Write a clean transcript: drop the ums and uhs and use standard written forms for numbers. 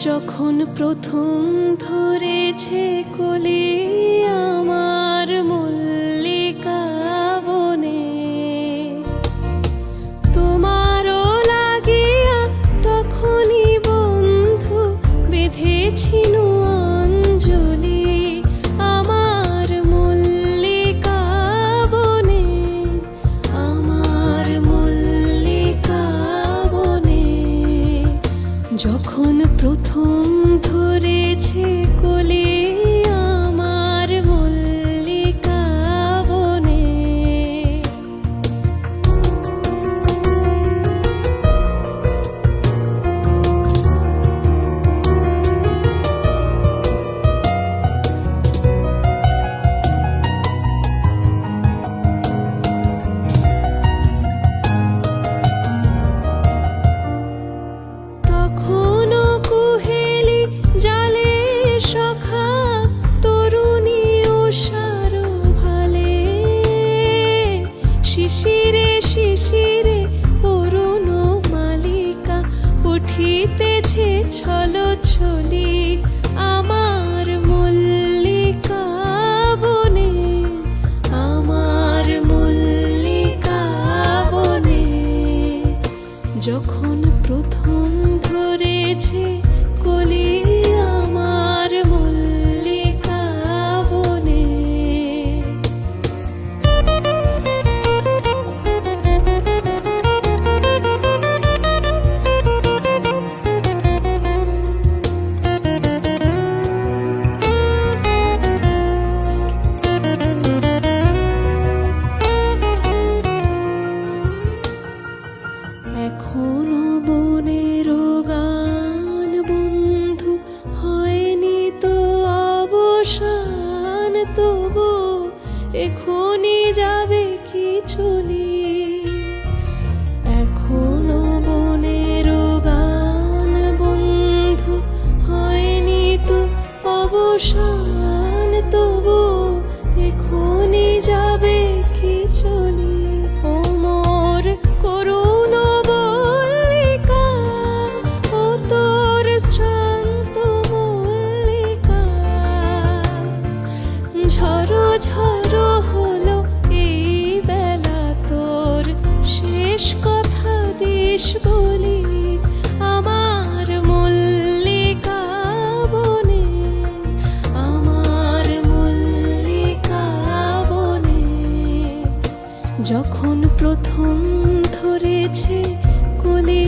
যখন প্রথম ধরেছে কোলে আমার মল্লিকা বনে, তোমারও লাগিয়া তখনই বন্ধু বেঁধেছিল অঞ্জলি আমার মল্লিকা বনে, আমার মল্লিকা বনে। যখন প্রথম ধরেছে কোলে আমার মল্লিকা বনে, তখনও কুহেলি জালে সখা তরুণী উষার ভালে, শিশিরে শিশিরে অরুণ মালিকা উঠিতেছে ছলো ছলি আমার মল্লিকা বনে, আমার মল্লিকা বনে। যখন প্রথম ধরেছে কোলে আমার মল্লিকা বনে, এখনো বনের গান বন্ধু হয়নি তো অবসান, তবু এখনই যাবে কি চলি। এখনো বনের গান বন্ধু হয়নি তো অবসান, তবু এখনই যাবে কি চলি। ও মোর করুণ মল্লিকা, ও তোর শ্রান্ত মল্লিকা, ঝড়ো ঝড়ো হলো এই বেলা তোর শেষ কথা দিস বলি আমার মল্লিকা বনে, আমার মল্লিকা বনে। যখন প্রথম ধরেছে কোলে